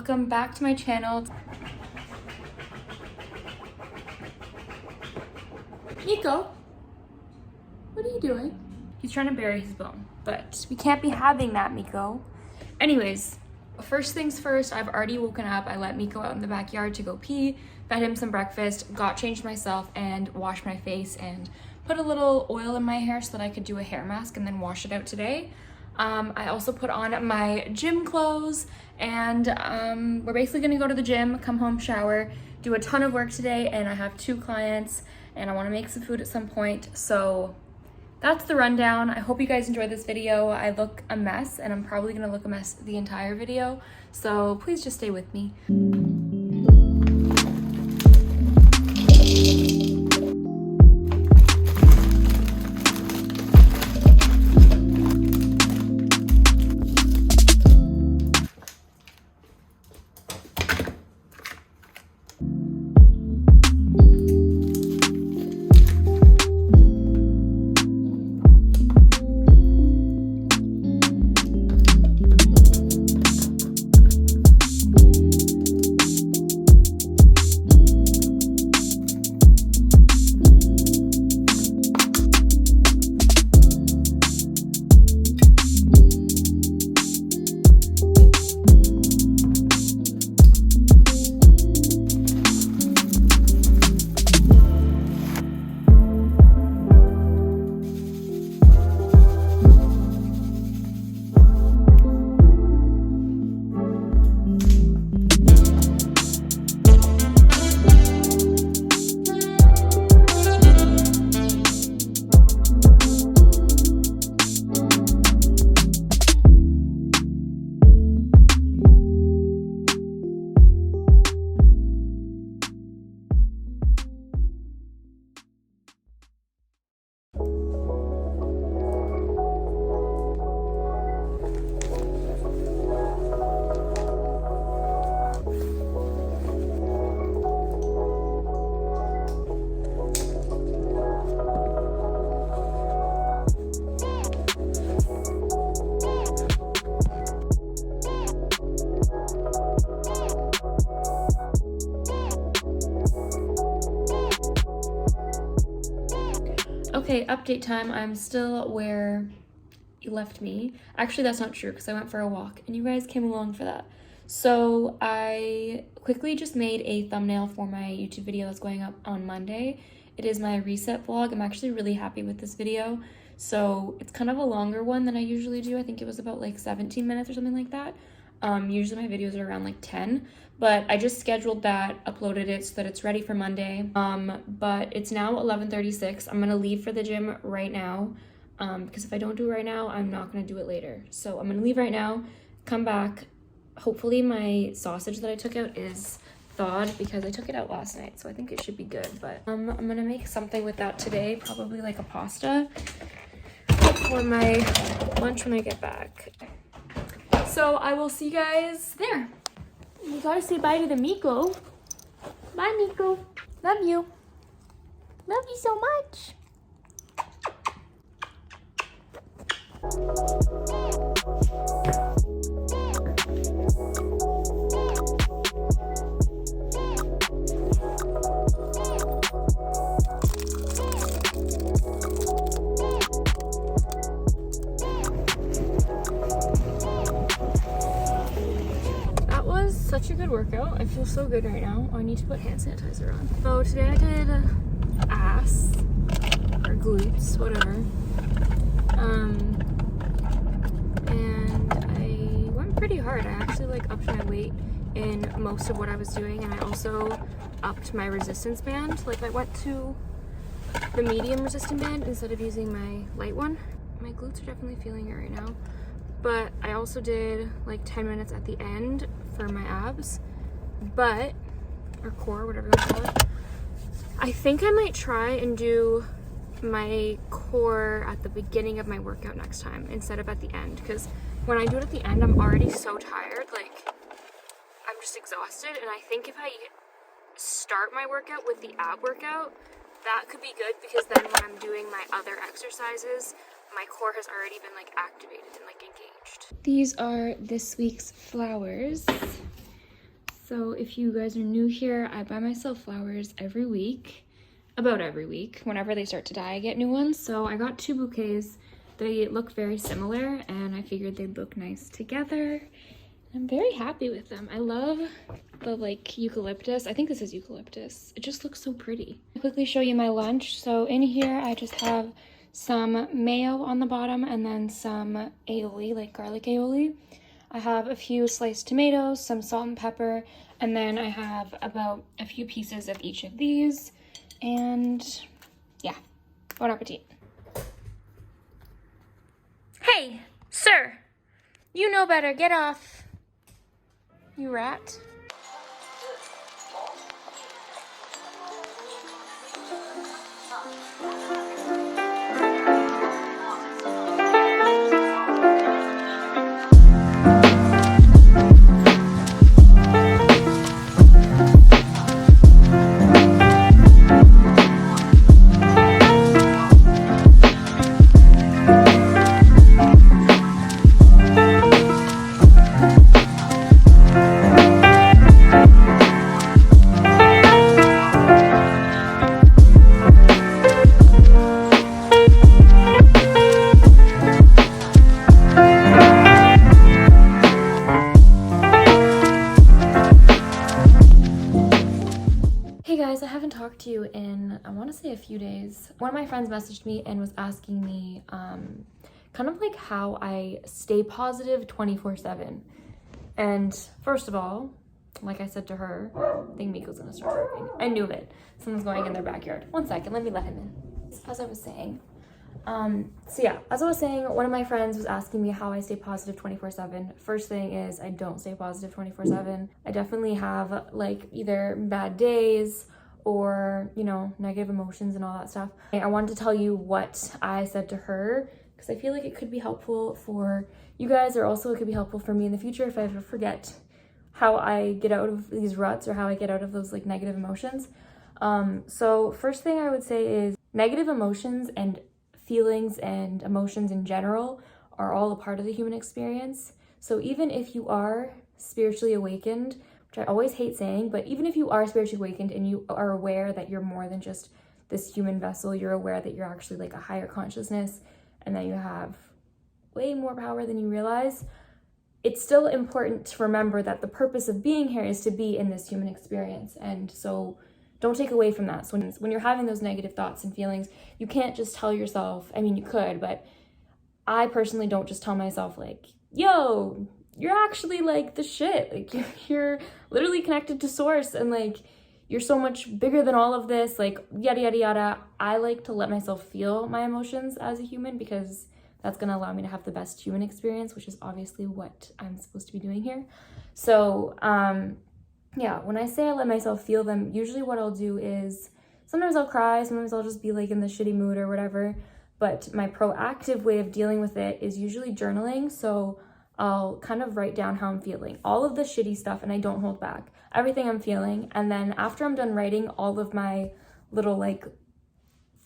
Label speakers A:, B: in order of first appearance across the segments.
A: welcome back to my channel. Nico, what are you doing? He's trying to bury his bone, but we can't be having that, Miko. Anyways, first things first, I've already woken up. I let Miko out in the backyard to go pee, fed him some breakfast, got changed myself, and washed my face and put a little oil in my hair so that I could do a hair mask and then wash it out today. I also put on my gym clothes, and we're basically gonna go to the gym, come home, shower, do a ton of work today, and I have 2 clients, and I wanna make some food at some point. So that's the rundown. I hope you guys enjoyed this video. I look a mess, and I'm probably gonna look a mess the entire video, so please just stay with me. Okay, update time. I'm still where you left me. Actually, that's not true because I went for a walk and you guys came along for that. So I quickly just made a thumbnail for my YouTube video that's going up on Monday. It is my reset vlog. I'm actually really happy with this video. So it's kind of a longer one than I usually do. I think it was about like 17 minutes or something like that. Usually my videos are around like 10, but I just scheduled that, uploaded it so that it's ready for Monday. But it's now 11:36. I'm gonna leave for the gym right now, because if I don't do it right now, I'm not gonna do it later. So I'm gonna leave right now, come back. Hopefully my sausage that I took out is thawed because I took it out last night, so I think it should be good. But I'm gonna make something with that today, probably like a pasta for my lunch when I get back. So I will see you guys there. You gotta say bye to the Miko. Bye, Miko. Love you. Love you so much. Such a good workout. I feel so good right now. Oh, I need to put hand sanitizer on. So today I did ass or glutes, whatever. And I went pretty hard. I actually like upped my weight in most of what I was doing, and I also upped my resistance band. Like I went to the medium resistance band instead of using my light one. My glutes are definitely feeling it right now. But I also did like 10 minutes at the end for my abs, or core, whatever you want to call it. I think I might try and do my core at the beginning of my workout next time instead of at the end, because when I do it at the end, I'm already so tired, like I'm just exhausted, and I think if I start my workout with the ab workout, that could be good, because then when I'm doing my other exercises, my core has already been like activated and like engaged. These are this week's flowers. So if you guys are new here, I buy myself flowers every week, about every week. Whenever they start to die, I get new ones. So I got 2 bouquets. They look very similar and I figured they'd look nice together. I'm very happy with them. I love the like eucalyptus. I think this is eucalyptus. It just looks so pretty. I'll quickly show you my lunch. So in here, I just have some mayo on the bottom and then some aioli, like garlic aioli. I have a few sliced tomatoes, some salt and pepper, and then I have about a few pieces of each of these. And yeah, bon appetit. Hey, sir, you know better. Get off, you rat. I haven't talked to you in, I want to say a few days. One of my friends messaged me and was asking me kind of like how I stay positive 24/7. And first of all, like I said to her, I think Miko's gonna start barking. I knew it. Someone's going in their backyard. One second, let me let him in. As I was saying, one of my friends was asking me how I stay positive 24/7. First thing is I don't stay positive 24/7. I definitely have like either bad days or, you know, negative emotions and all that stuff. I wanted to tell you what I said to her because I feel like it could be helpful for you guys, or also it could be helpful for me in the future if I ever forget how I get out of these ruts or how I get out of those like negative emotions. So first thing I would say is negative emotions and feelings and emotions in general are all a part of the human experience. So even if you are spiritually awakened, which I always hate saying, but even if you are spiritually awakened and you are aware that you're more than just this human vessel, you're aware that you're actually like a higher consciousness and that you have way more power than you realize, it's still important to remember that the purpose of being here is to be in this human experience. And so don't take away from that. So when you're having those negative thoughts and feelings, you can't just tell yourself, I mean, you could, but I personally don't just tell myself like, yo, you're actually like the shit. Like you're literally connected to source and like, you're so much bigger than all of this, like yada, yada, yada. I like to let myself feel my emotions as a human because that's gonna allow me to have the best human experience, which is obviously what I'm supposed to be doing here. So, yeah, when I say I let myself feel them, usually what I'll do is sometimes I'll cry, sometimes I'll just be like in the shitty mood or whatever. But my proactive way of dealing with it is usually journaling. So I'll kind of write down how I'm feeling, all of the shitty stuff, and I don't hold back everything I'm feeling. And then after I'm done writing all of my little like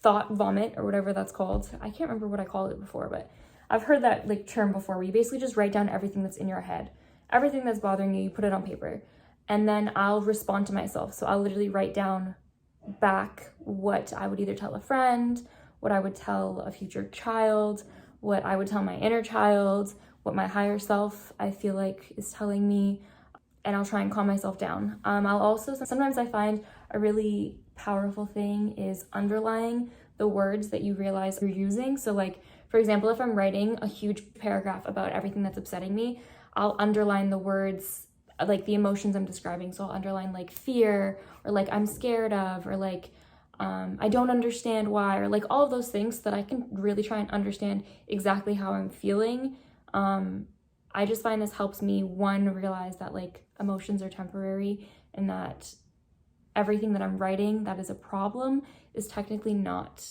A: thought vomit or whatever that's called, I can't remember what I called it before, but I've heard that like term before where you basically just write down everything that's in your head, everything that's bothering you, you put it on paper. And then I'll respond to myself. So I'll literally write down back what I would either tell a friend, what I would tell a future child, what I would tell my inner child, what my higher self I feel like is telling me, and I'll try and calm myself down. I'll also, sometimes I find a really powerful thing is underlying the words that you realize you're using. So like, for example, if I'm writing a huge paragraph about everything that's upsetting me, I'll underline the words, like the emotions I'm describing. So I'll underline like fear, or like I'm scared of, or like I don't understand why, or like all of those things so that I can really try and understand exactly how I'm feeling. I just find this helps me, one, realize that like emotions are temporary and that everything that I'm writing that is a problem is technically not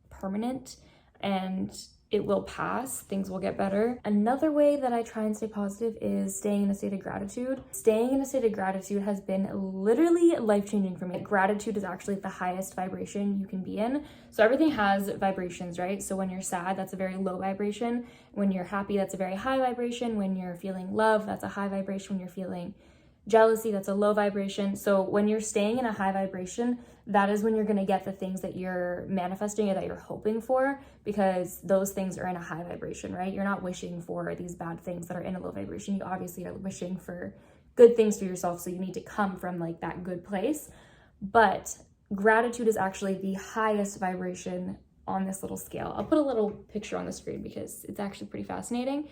A: permanent and it will pass, things will get better. Another way that I try and stay positive is staying in a state of gratitude. Staying in a state of gratitude has been literally life-changing for me. Gratitude is actually the highest vibration you can be in. So everything has vibrations, right? So when you're sad, that's a very low vibration. When you're happy, that's a very high vibration. When you're feeling love, that's a high vibration. When you're feeling Jealousy, that's a low vibration. So when you're staying in a high vibration, that is when you're going to get the things that you're manifesting or that you're hoping for, because those things are in a high vibration, right? You're not wishing for these bad things that are in a low vibration. You obviously are wishing for good things for yourself, so you need to come from like that good place. But gratitude is actually the highest vibration on this little scale. I'll put a little picture on the screen because it's actually pretty fascinating.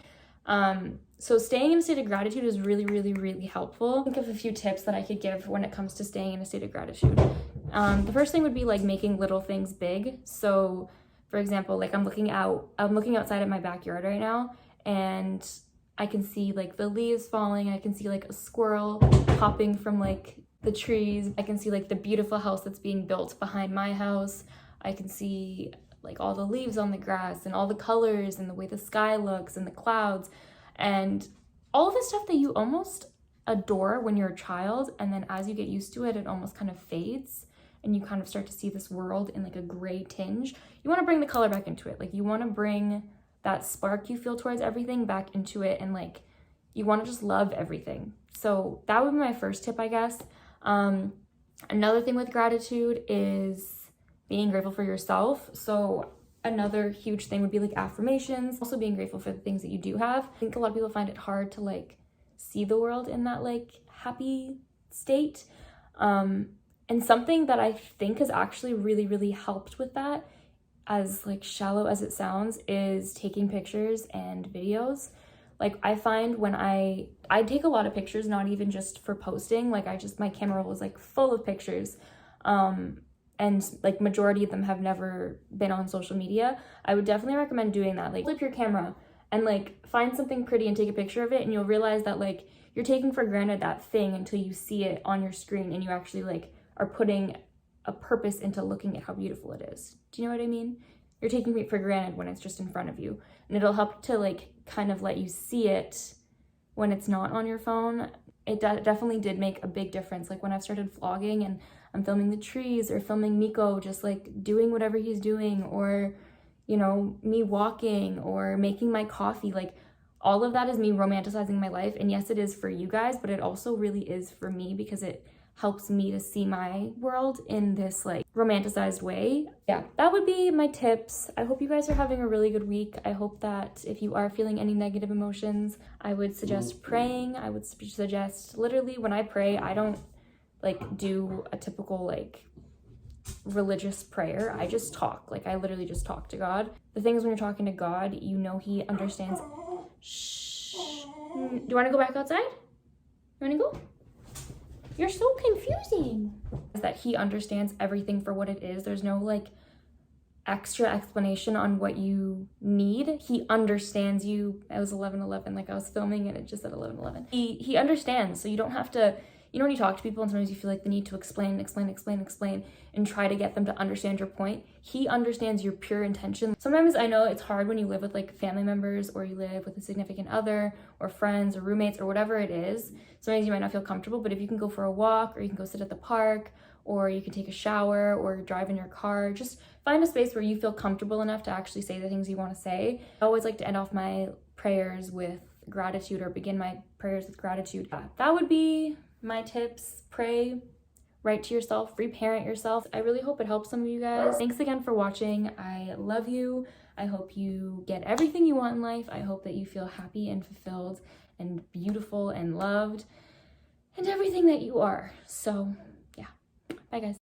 A: So staying in a state of gratitude is really, really, really helpful. Think of a few tips that I could give when it comes to staying in a state of gratitude. The first thing would be like making little things big. So for example, like I'm looking outside at my backyard right now, and I can see like the leaves falling. I can see like a squirrel hopping from like the trees. I can see like the beautiful house that's being built behind my house. I can see like all the leaves on the grass and all the colors and the way the sky looks and the clouds and all the stuff that you almost adore when you're a child, and then as you get used to it, it almost kind of fades and you kind of start to see this world in like a gray tinge. You want to bring the color back into it. Like you want to bring that spark you feel towards everything back into it, and like you want to just love everything. So that would be my first tip, I guess. Another thing with gratitude is being grateful for yourself. So another huge thing would be like affirmations, also being grateful for the things that you do have. I think a lot of people find it hard to like see the world in that like happy state. And something that I think has actually really, really helped with that, as like shallow as it sounds, is taking pictures and videos. Like I find when I take a lot of pictures, not even just for posting, like my camera was like full of pictures. And like majority of them have never been on social media. I would definitely recommend doing that. Like flip your camera and like find something pretty and take a picture of it, and you'll realize that like you're taking for granted that thing until you see it on your screen and you actually like are putting a purpose into looking at how beautiful it is. Do you know what I mean? You're taking it for granted when it's just in front of you, and it'll help to like kind of let you see it when it's not on your phone. It definitely did make a big difference. Like when I've started vlogging and I'm filming the trees or filming Miko just like doing whatever he's doing, or, you know, me walking or making my coffee, like all of that is me romanticizing my life. And yes, it is for you guys, but it also really is for me because it helps me to see my world in this like romanticized way. Yeah, that would be my tips. I hope you guys are having a really good week. I hope that if you are feeling any negative emotions, I would suggest praying. I would suggest, literally when I pray, I don't like do a typical like religious prayer. I just talk. Like I literally just talk to God. The thing is, when you're talking to God, you know he understands. Shh. Do you want to go back outside? You want to go? You're so confusing. Is that he understands everything for what it is. There's no like extra explanation on what you need. He understands you. It was 11:11, like I was filming and it just said 11:11. He understands, so you don't have to, you know, when you talk to people and sometimes you feel like the need to explain and try to get them to understand your point. He understands your pure intention. Sometimes I know it's hard when you live with like family members, or you live with a significant other or friends or roommates or whatever it is. Sometimes you might not feel comfortable, but if you can go for a walk, or you can go sit at the park, or you can take a shower or drive in your car, just find a space where you feel comfortable enough to actually say the things you want to say. I always like to end off my prayers with gratitude, or begin my prayers with gratitude. That would be my tips. Pray, write to yourself, reparent yourself. I really hope it helps some of you guys. Thanks again for watching. I love you. I hope you get everything you want in life. I hope that you feel happy and fulfilled and beautiful and loved and everything that you are. So yeah, bye guys.